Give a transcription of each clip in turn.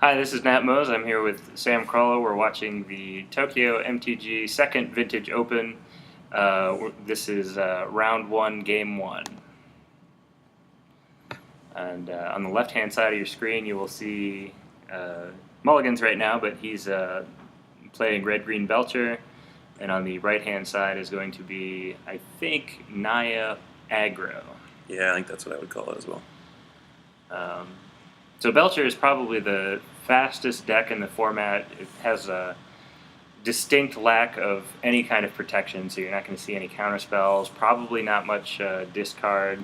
Hi, this is Nat Moes. I'm here with Sam Krohlow. We're watching the TokyoMTG second Vintage Open. This is round one, game one. And on the left-hand side of your screen, you will see Mulligans right now, but he's playing Red-Green Belcher. And on the right-hand side is going to be, I think, Naya Aggro. Yeah, I think that's what I would call it as well. So Belcher is probably the fastest deck in the format. It has a distinct lack of any kind of protection, so you're not going to see any counter spells, probably not much discard.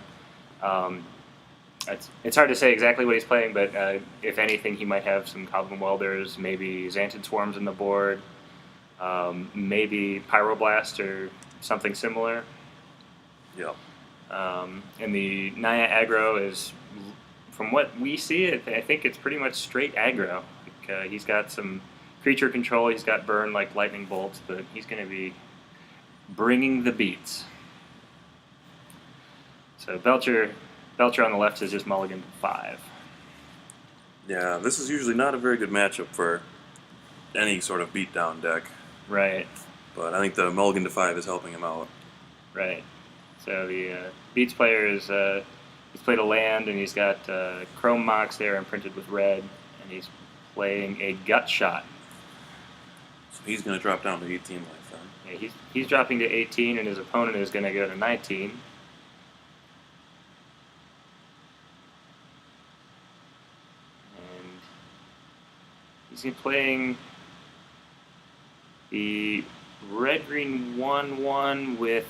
It's hard to say exactly what he's playing, but if anything, he might have some Goblin Welders, maybe Xantid Swarms in the board, maybe Pyroblast or something similar. Yep. And the Naya Aggro is, from what we see, I think it's pretty much straight aggro. He's got some creature control, he's got burn like lightning bolts, but he's going to be bringing the beats. So Belcher on the left is just mulligan to 5. Yeah, this is usually not a very good matchup for any sort of beatdown deck. Right. But I think the mulligan to 5 is helping him out. Right. So the Beats player is he's played a land, and he's got Chrome Mox there imprinted with red, and he's playing a Gut Shot. So he's going to drop down to 18 life then. Yeah, he's dropping to 18, and his opponent is going to go to 19. And he's playing the red-green 1/1 with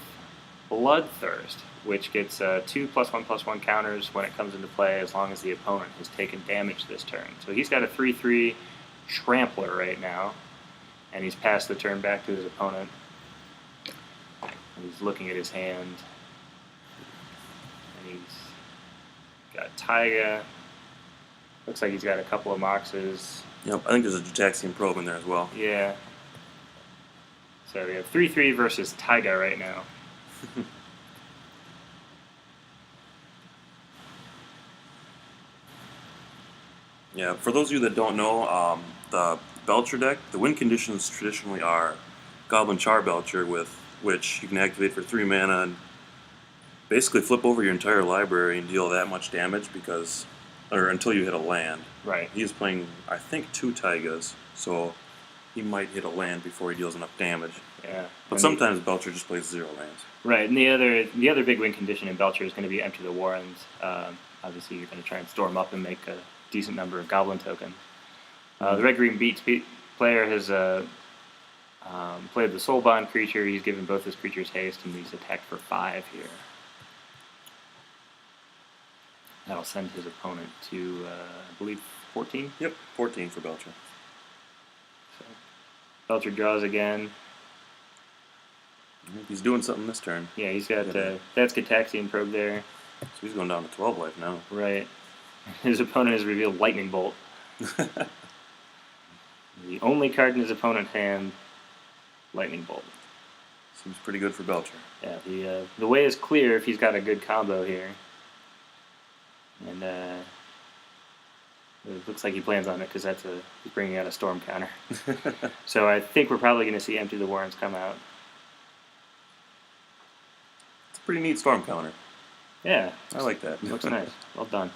Bloodthirst, which gets 2 +1/+1 counters when it comes into play as long as the opponent has taken damage this turn. So he's got a 3/3 Trampler right now, and he's passed the turn back to his opponent. And he's looking at his hand, and he's got Taiga. Looks like he's got a couple of Moxes. Yep, I think there's a Jutaxian Probe in there as well. Yeah. So we have 3/3 versus Taiga right now. Yeah, for those of you that don't know, the Belcher deck, the win conditions traditionally are Goblin Charbelcher, with which you can activate for 3 mana and basically flip over your entire library and deal that much damage until you hit a land. Right. He is playing, I think, 2 Taigas, so he might hit a land before he deals enough damage. Yeah. But sometimes Belcher just plays 0 lands. Right, and the other big win condition in Belcher is going to be Empty the Warrens. Obviously, you're going to try and storm up and make a decent number of Goblin tokens. The red-green Beats player has played the Soulbond creature. He's given both his creatures haste, and he's attacked for 5 here. That'll send his opponent to, I believe, 14? Yep, 14 for Belcher. So Belcher draws again. He's doing something this turn. Yeah, he's got that's Gitaxian Probe there. So he's going down to 12 life now. Right. His opponent has revealed Lightning Bolt. The only card in his opponent's hand, Lightning Bolt. Seems pretty good for Belcher. Yeah, the way is clear if he's got a good combo here. And it looks like he plans on it because he's bringing out a Storm counter. So I think we're probably going to see Empty the Warrens come out. It's a pretty neat Storm counter. Yeah. I like that. Looks nice. Well done.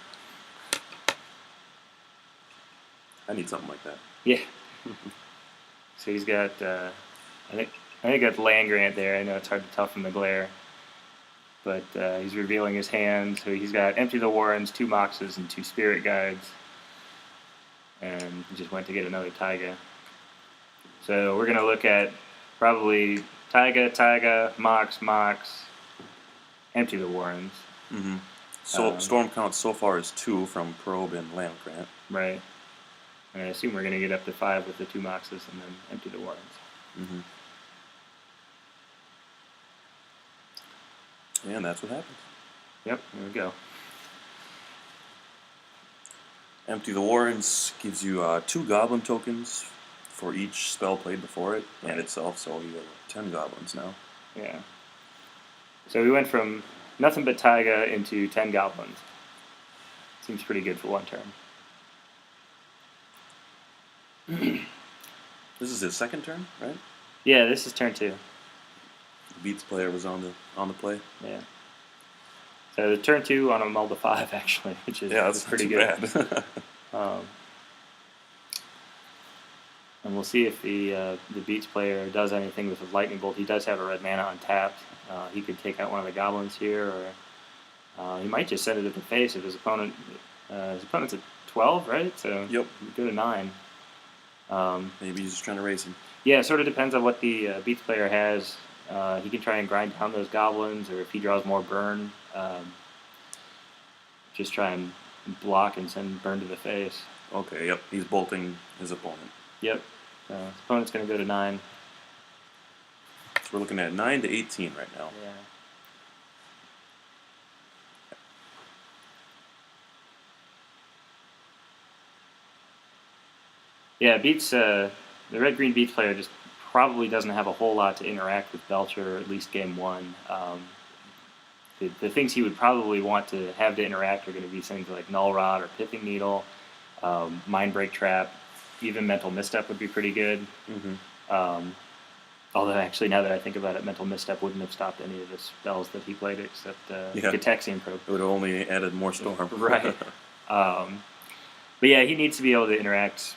I need something like that. Yeah. So he's got, I think got the land grant there. I know it's hard to tell from the glare. But he's revealing his hand. So he's got Empty the Warrens, 2 Moxes, and 2 Spirit Guides. And he just went to get another Taiga. So we're going to look at probably Taiga, Mox, Empty the Warrens. Mm-hmm. So Storm count so far is 2 from Probe and Land Grant. Right. And I assume we're going to get up to 5 with the 2 Moxes and then Empty the Warrens. Mm-hmm. And that's what happens. Yep, there we go. Empty the Warrens gives you 2 Goblin tokens for each spell played before it and itself, so you have 10 Goblins now. Yeah. So we went from nothing but Taiga into 10 Goblins. Seems pretty good for one turn. This is his second turn, right? Yeah, this is turn 2. The Beats player was on the play. Yeah. So the turn 2 on a mull to 5 actually, which is that's pretty not good. too bad. And we'll see if the Beats player does anything with his lightning bolt. He does have a red mana untapped. He could take out one of the goblins here, or he might just send it at the face if his opponent. His opponent's at 12, right? So Yep. go to 9. Maybe he's just trying to race him. Yeah, it sort of depends on what the Beats player has. He can try and grind down those goblins, or if he draws more burn, just try and block and send burn to the face. Okay, yep. He's bolting his opponent. Yep. His opponent's going to go to 9. So we're looking at 9 to 18 right now. Yeah. Yeah, Beats, the red-green Beats player just probably doesn't have a whole lot to interact with Belcher, at least game 1. The things he would probably want to have to interact are going to be things like Null Rod or Pithing Needle, Mind Break Trap, even Mental Misstep would be pretty good. Mm-hmm. Although, actually, now that I think about it, Mental Misstep wouldn't have stopped any of the spells that he played except Gitaxian Probe. It would have only added more storm. Right. But yeah, he needs to be able to interact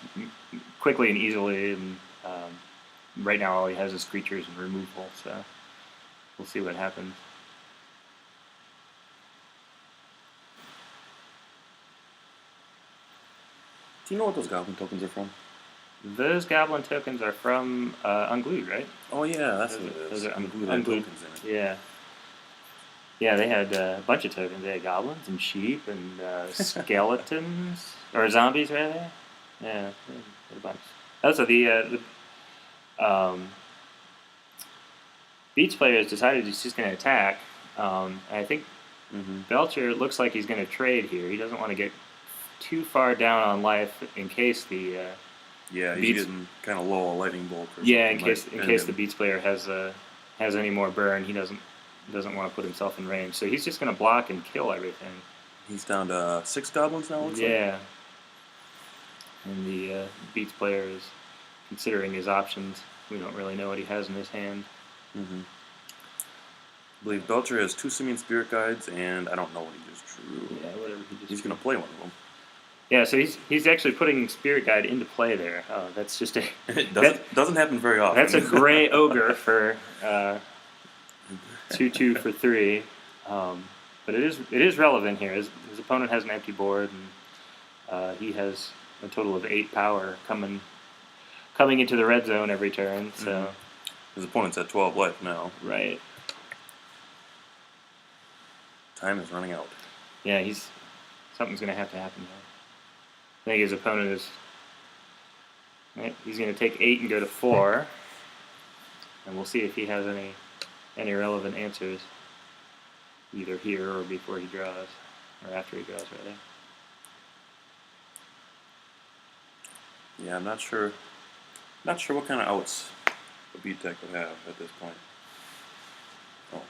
quickly and easily, and right now all he has is creatures and removal, so we'll see what happens. Do you know what those goblin tokens are from? Those goblin tokens are from Unglued, right? Oh yeah, that's what it is. Those are Unglued Unglued tokens in it. Yeah. Yeah, they had a bunch of tokens. They had goblins and sheep and skeletons, or zombies, rather. Yeah, they had a bunch. Also, the Beats player has decided he's just going to attack. And I think Belcher looks like he's going to trade here. He doesn't want to get too far down on life in case the he's Beats, getting kind of low on lightning bolt. Or in something case the Beats player has any more burn, he doesn't want to put himself in range. So he's just going to block and kill everything. He's down to 6 goblins now. Looks like. And the Beats player is considering his options. We don't really know what he has in his hand. Mm-hmm. I believe Belcher has 2 Simian Spirit Guides, and I don't know what he just drew. Yeah, whatever he just He's going to play one of them. Yeah, so he's actually putting Spirit Guide into play there. Oh, that's just It doesn't happen very often. That's a gray ogre for 2/2 for 3. But it is relevant here. His opponent has an empty board, and he has a total of 8 power coming into the red zone every turn. So his opponent's at 12 life now. Right. Time is running out. Yeah, something's going to have to happen here. I think his opponent is. He's going to take 8 and go to 4, and we'll see if he has any relevant answers, either here or before he draws, or after he draws, rather. Yeah, I'm not sure. Not sure what kind of outs the beat deck would have at this point. Oh,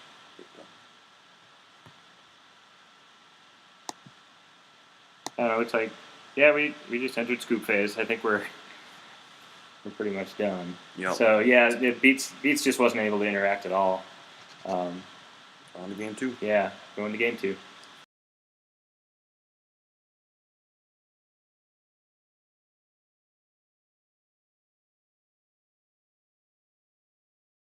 I don't know. It's like, yeah, we just entered scoop phase. I think we're pretty much done. Yep. So yeah, Beats just wasn't able to interact at all. On to game 2. Yeah, going to game 2.